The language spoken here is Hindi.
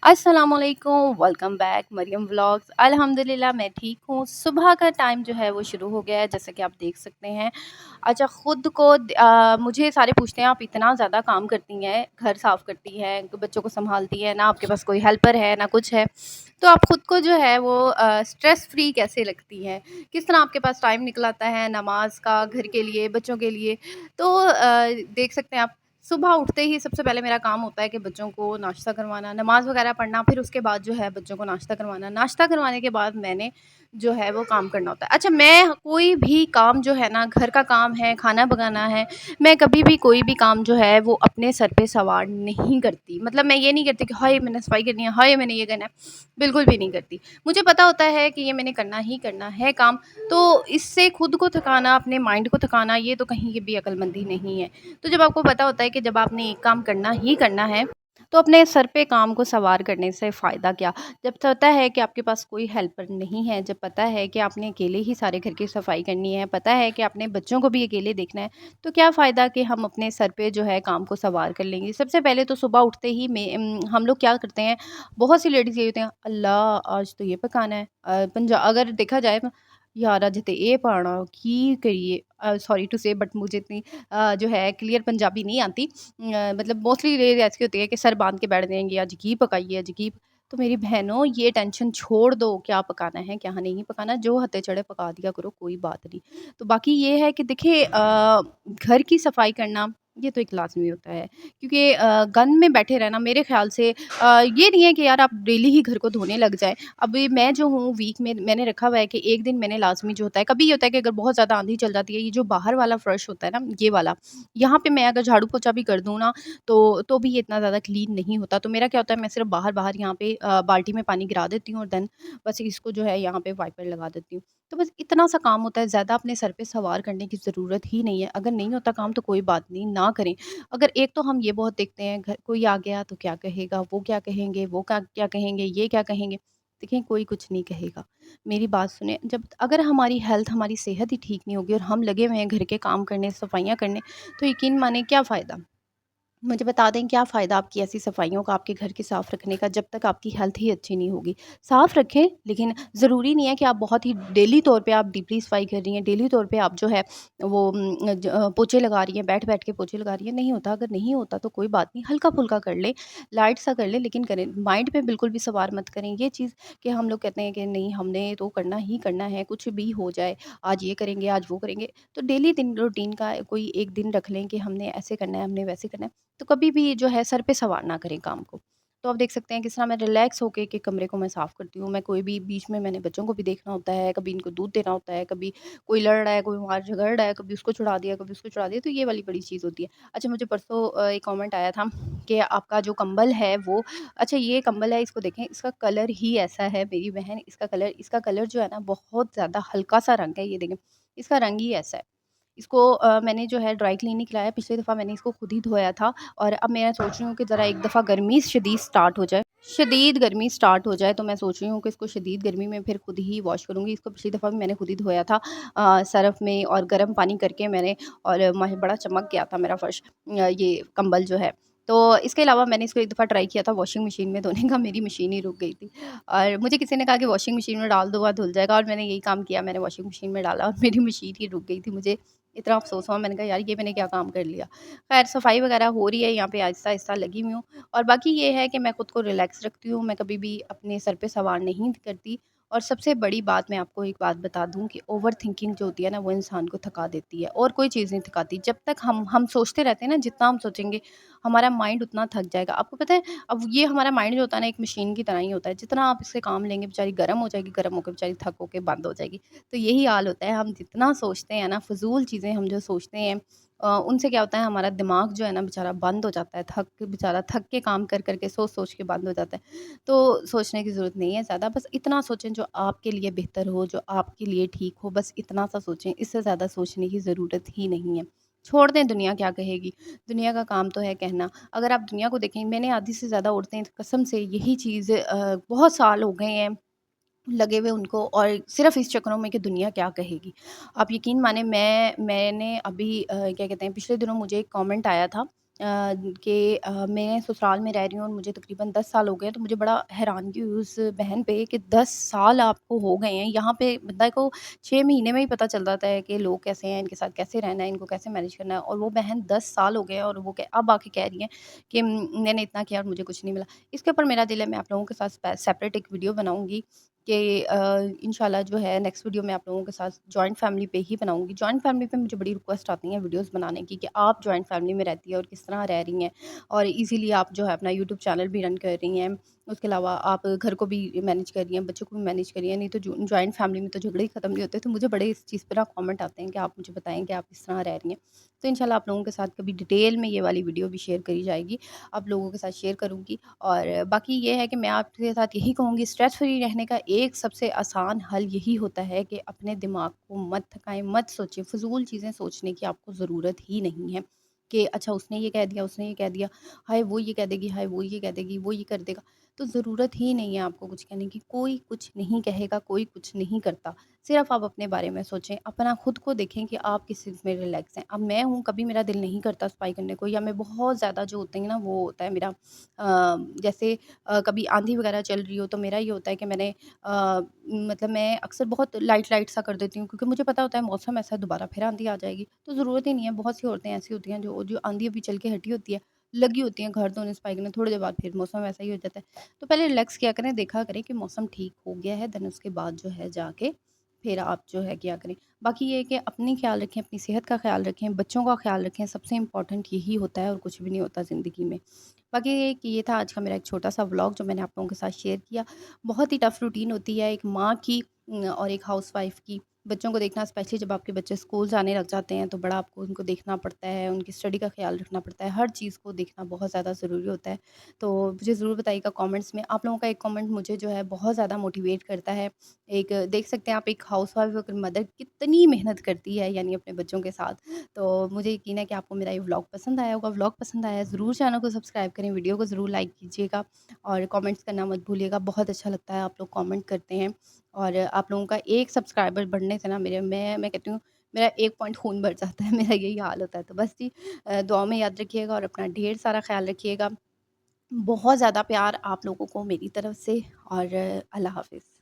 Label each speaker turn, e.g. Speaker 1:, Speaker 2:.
Speaker 1: अस्सलामुअलैकुम, वेलकम बैक मरियम व्लॉग्स। अल्हम्दुलिल्लाह मैं ठीक हूँ। सुबह का टाइम जो है वो शुरू हो गया है, जैसा कि आप देख सकते हैं। अच्छा, ख़ुद को मुझे सारे पूछते हैं आप इतना ज़्यादा काम करती हैं, घर साफ़ करती हैं, बच्चों को सँभालती हैं, ना आपके पास कोई हेल्पर है ना कुछ है, तो आप ख़ुद को जो है वो स्ट्रेस फ्री कैसे लगती हैं? किस तरह आपके पास टाइम निकल आता है नमाज़ का, घर के लिए, बच्चों के लिए? तो देख सकते हैं आप, सुबह उठते ही सबसे पहले मेरा काम होता है कि बच्चों को नाश्ता करवाना, नमाज़ वगैरह पढ़ना, फिर उसके बाद जो है बच्चों को नाश्ता करवाना। नाश्ता करवाने के बाद मैंने जो है वो काम करना होता है। अच्छा, मैं कोई भी काम जो है ना, घर का काम है, खाना पकाना है, मैं कभी भी कोई भी काम जो है वो अपने सर पे सवार नहीं करती। मतलब मैं ये नहीं करती कि हाय मैंने सफाई करनी है, हाय मैंने ये करना है, बिल्कुल भी नहीं करती। मुझे पता होता है कि ये मैंने करना ही करना है काम, तो इससे खुद को थकाना, अपने माइंड को थकाना, ये तो कहीं की भी अक्लमंदी नहीं है। तो जब आपको पता होता है कि जब आपने एक काम करना ही करना है, तो अपने सर पे काम को सवार करने से फ़ायदा क्या? जब पता है कि आपके पास कोई हेल्पर नहीं है, जब पता है कि आपने अकेले ही सारे घर की सफाई करनी है, पता है कि आपने बच्चों को भी अकेले देखना है, तो क्या फ़ायदा कि हम अपने सर पे जो है काम को सवार कर लेंगे। सबसे पहले तो सुबह उठते ही हम लोग क्या करते हैं, बहुत सी लेडीज़ ये होते हैं, अल्लाह आज तो ये पकाना है। अगर देखा जाए तो यार अज ते ये पाना की करिए, सॉरी टू से बट मुझे इतनी जो है क्लियर पंजाबी नहीं आती। मतलब मोस्टली ये ऐसी होती है कि सर बांध के बैठ जाएंगे, आज घी पकाइए, आज घी। तो मेरी बहनों, ये टेंशन छोड़ दो, क्या पकाना है क्या नहीं पकाना, जो हथे चढ़े पका दिया करो, कोई बात नहीं। तो बाकी ये है कि देखिए, घर की सफाई करना ये तो एक लाजमी होता है, क्योंकि गन में बैठे रहना मेरे ख्याल से ये नहीं है कि यार आप डेली ही घर को धोने लग जाएं। अभी मैं जो हूँ, वीक में मैंने रखा हुआ है कि एक दिन मैंने लाजमी जो होता है, कभी ये होता है कि अगर बहुत ज़्यादा आंधी चल जाती है, ये जो बाहर वाला फर्श होता है ना, ये वाला, यहाँ पे मैं अगर झाड़ू पोछा भी कर दूँ ना, तो भी ये इतना ज़्यादा क्लीन नहीं होता। तो मेरा क्या होता है, मैं सिर्फ बाहर बाहर यहाँ पे बाल्टी में पानी गिरा देती हूँ और देन बस इसको जो है यहाँ पे वाइपर लगा देती हूँ। तो बस इतना सा काम होता है, ज़्यादा अपने सर पे सवार करने की ज़रूरत ही नहीं है। अगर नहीं होता काम तो कोई बात नहीं, ना करें। अगर एक तो हम ये बहुत देखते हैं, घर कोई आ गया तो क्या कहेगा, वो क्या कहेंगे, वो क्या क्या कहेंगे, ये क्या कहेंगे। देखिए, कोई कुछ नहीं कहेगा। मेरी बात सुने, जब अगर हमारी हेल्थ, हमारी सेहत ही ठीक नहीं होगी और हम लगे हुए हैं घर के काम करने, सफाइयाँ करने, तो यकीन माने क्या फ़ायदा। मुझे बता दें क्या फ़ायदा आपकी ऐसी सफाइयों का, आपके घर के साफ़ रखने का, जब तक आपकी हेल्थ ही अच्छी नहीं होगी। साफ़ रखें, लेकिन ज़रूरी नहीं है कि आप बहुत ही डेली तौर पे आप डीपली सफाई कर रही हैं, डेली तौर पे आप जो है वो पोछे लगा रही हैं, बैठ-बैठ के पोछे लगा रही हैं, नहीं होता। अगर नहीं होता तो कोई बात नहीं, हल्का-फुल्का कर लें, लाइट सा कर लें, लेकिन करें। माइंड पे बिल्कुल भी सवार मत करें ये चीज़ कि हम लोग कहते हैं कि नहीं हमने तो करना ही करना है, कुछ भी हो जाए, आज ये करेंगे, आज वो करेंगे। तो डेली दिन रूटीन का कोई एक दिन रख लें कि हमने ऐसे करना है, हमने वैसे करना है। तो कभी भी जो है सर पे सवार ना करें काम को। तो आप देख सकते हैं किस तरह मैं रिलैक्स होके के कमरे को मैं साफ़ करती हूँ। मैं कोई भी बीच में मैंने बच्चों को भी देखना होता है, कभी इनको दूध देना होता है, कभी कोई लड़ रहा है, कोई वहाँ झगड़ रहा है, कभी उसको छुड़ा दिया, कभी उसको छुड़ा दिया, तो ये वाली बड़ी चीज़ होती है। अच्छा, मुझे परसों एक कमेंट आया था कि आपका जो कंबल है वो, अच्छा ये कंबल है, इसको देखें, इसका कलर ही ऐसा है मेरी बहन, इसका कलर जो है ना बहुत ज़्यादा हल्का-सा रंग है, ये देखें, इसका रंग ही ऐसा है। इसको मैंने जो है ड्राई क्लीनिंग लाया, पिछली दफ़ा मैंने इसको खुद ही धोया था और अब मैं सोच रही हूँ कि ज़रा एक दफ़ा गर्मी शदीद गर्मी स्टार्ट हो जाए, तो मैं सोच रही हूँ कि इसको शदीद गर्मी में फिर खुद ही वॉश करूँगी। इसको पिछली दफ़ा भी मैंने खुद ही धोया था सर्फ़ में और गर्म पानी करके मैंने, और बड़ा चमक गया था मेरा फ़र्श, ये कंबल जो है। तो इसके अलावा मैंने इसको एक दफ़ा ट्राई किया था वॉशिंग मशीन में धोने का, मेरी मशीन ही रुक गई थी और मुझे किसी ने कहा कि वॉशिंग मशीन में डाल दो, वह धुल जाएगा, और मैंने यही काम किया, मैंने वॉशिंग मशीन में डाला और मेरी मशीन ही रुक गई थी। मुझे इतना अफ़सोस हुआ, मैंने कहा यार ये मैंने क्या काम कर लिया। ख़ैर सफाई वग़ैरह हो रही है, यहाँ पे आहिस्ता-आहिस्ता लगी हुई हूँ, और बाकी ये है कि मैं खुद को रिलैक्स रखती हूँ, मैं कभी भी अपने सर पे सवार नहीं करती। और सबसे बड़ी बात, मैं आपको एक बात बता दूँ कि ओवरथिंकिंग जो होती है ना, वो इंसान को थका देती है और कोई चीज़ नहीं थकाती। जब तक हम सोचते रहते हैं ना, जितना हम सोचेंगे हमारा माइंड उतना थक जाएगा। आपको पता है, अब ये हमारा माइंड जो होता है ना, एक मशीन की तरह ही होता है, जितना आप इससे काम लेंगे बेचारी गर्म हो जाएगी, गर्म होकर बेचारी थक होके बंद हो जाएगी। तो यही हाल होता है, हम जितना सोचते हैं ना, फ़िज़ूल चीज़ें हम जो सोचते हैं, उनसे क्या होता है, हमारा दिमाग जो है ना बेचारा बंद हो जाता है, बेचारा थक के काम कर के सोच के बंद हो जाता है। तो सोचने की ज़रूरत नहीं है ज़्यादा, बस इतना सोचें जो आपके लिए बेहतर हो, जो आपके लिए ठीक हो, बस इतना सा सोचें, इससे ज़्यादा सोचने की ज़रूरत ही नहीं है। छोड़ दें दुनिया क्या कहेगी, दुनिया का काम तो है कहना। अगर आप दुनिया को देखें, मैंने आधी से ज़्यादा औरतें कसम से यही चीज़ बहुत साल हो गए हैं लगे हुए उनको, और सिर्फ़ इस चक्करों में कि दुनिया क्या कहेगी। आप यकीन माने, मैंने अभी क्या कहते हैं, पिछले दिनों मुझे एक कमेंट आया था मैं ससुराल में रह रही हूँ और मुझे तकरीबन 10 साल हो गए हैं, तो मुझे बड़ा हैरानगी हुई उस बहन पे कि 10 साल आपको हो गए हैं। यहाँ पे बंदा को 6 महीने में ही पता चल जाता है कि लोग कैसे हैं, इनके साथ कैसे रहना है, इनको कैसे मैनेज करना है, और वो बहन 10 साल हो गए हैं और वो क अब आके कह रही हैं कि मैंने इतना किया और मुझे कुछ नहीं मिला। इसके ऊपर मेरा दिल है, मैं आप लोगों के साथ सेपरेट एक वीडियो बनाऊँगी कि इंशाल्लाह जो है नेक्स्ट वीडियो मैं आप लोगों के साथ जॉइंट फैमिली पे ही बनाऊँगी। जॉइंट फैमिली पे मुझे बड़ी रिक्वेस्ट आती हैं वीडियोज़ बनाने की कि आप जॉइंट फैमिली में रहती है और किस तरह रह रही हैं, और इज़िली आप जो है अपना यूट्यूब चैनल भी रन कर रही हैं। उसके अलावा आप घर को भी मैनेज कर रही हैं, बच्चों को भी मैनेज कर रही हैं, नहीं तो जॉइंट फैमिली में तो झगड़े ही खत्म नहीं होते। तो मुझे बड़े इस चीज़ पे ना कमेंट आते हैं कि आप मुझे बताएँ कि आप किस तरह रह रही हैं। तो इंशाल्लाह आप लोगों के साथ कभी डिटेल में ये वाली वीडियो भी शेयर करी जाएगी। आप लोगों के साथ शेयर करूँगी, और बाकी ये है कि मैं आपके साथ यही कहूँगी, स्ट्रेस फ्री रहने का एक सबसे आसान हल यही होता है कि अपने दिमाग को मत थकाएँ, मत सोचें, फ़िज़ूल चीज़ें सोचने की आपको ज़रूरत ही नहीं है कि अच्छा उसने ये कह दिया, उसने ये कह दिया, हाय वो ये कह देगी, हाय वो ये कह देगी, वो ये कर देगा। तो ज़रूरत ही नहीं है आपको कुछ कहने की, कोई कुछ नहीं कहेगा, कोई कुछ नहीं करता। सिर्फ़ आप अपने बारे में सोचें, अपना खुद को देखें कि आप किस चीज़ में रिलैक्स हैं। अब मैं हूँ, कभी मेरा दिल नहीं करता सफाई करने को, या मैं बहुत ज़्यादा जो होते हैं ना, वो होता है मेरा जैसे कभी आँधी वगैरह चल रही हो तो मेरा ये होता है कि मतलब मैं अक्सर बहुत लाइट सा कर देती हूँ, क्योंकि मुझे पता होता है मौसम ऐसा है, दोबारा फिर आँधी आ जाएगी। तो ज़रूरत ही नहीं है, बहुत सी औरतें ऐसी होती हैं जो जो आँधी अभी चल के हटी होती है, लगी होती हैं घर धोने सफाई करने, थोड़ी देर बाद फिर मौसम वैसा ही हो जाता है। तो पहले रिलैक्स किया करें, देखा करें कि मौसम ठीक हो गया है, देन उसके बाद जो है जाके फिर आप जो है किया करें। बाकी ये है कि अपनी ख़्याल रखें, अपनी सेहत का ख़्याल रखें, बच्चों का ख़्याल रखें, सबसे इम्पोर्टेंट यही होता है और कुछ भी नहीं होता ज़िंदगी में। बाकी ये था आज का मेरा एक छोटा-सा व्लॉग जो मैंने आप लोगों के साथ शेयर किया। बहुत ही टफ़ रूटीन होती है एक माँ की और एक हाउसवाइफ़ की। बच्चों को देखना, स्पेशली जब आपके बच्चे स्कूल जाने लग जाते हैं, तो बड़ा आपको उनको देखना पड़ता है, उनकी स्टडी का ख़्याल रखना पड़ता है, हर चीज़ को देखना बहुत ज़्यादा ज़रूरी होता है। तो मुझे ज़रूर बताइएगा कमेंट्स में, आप लोगों का एक कमेंट मुझे जो है बहुत ज़्यादा मोटिवेट करता है। एक देख सकते हैं आप, एक हाउसवाइफ़ होकर मदर कितनी मेहनत करती है, यानी अपने बच्चों के साथ। तो मुझे यकीन है कि आपको मेरा ये व्लॉग पसंद आया होगा। व्लॉग पसंद आया ज़रूर चैनल को सब्सक्राइब करें, वीडियो को ज़रूर लाइक कीजिएगा और कमेंट्स करना मत भूलिएगा। बहुत अच्छा लगता है आप लोग कमेंट करते हैं, और आप लोगों का एक सब्सक्राइबर बढ़ने से ना मैं कहती हूँ मेरा 1 पॉइंट खून बढ़ जाता है, मेरा यही हाल होता है। तो बस जी, दुआ में याद रखिएगा और अपना ढेर सारा ख़्याल रखिएगा। बहुत ज़्यादा प्यार आप लोगों को मेरी तरफ से, और अल्लाह हाफ़िज़।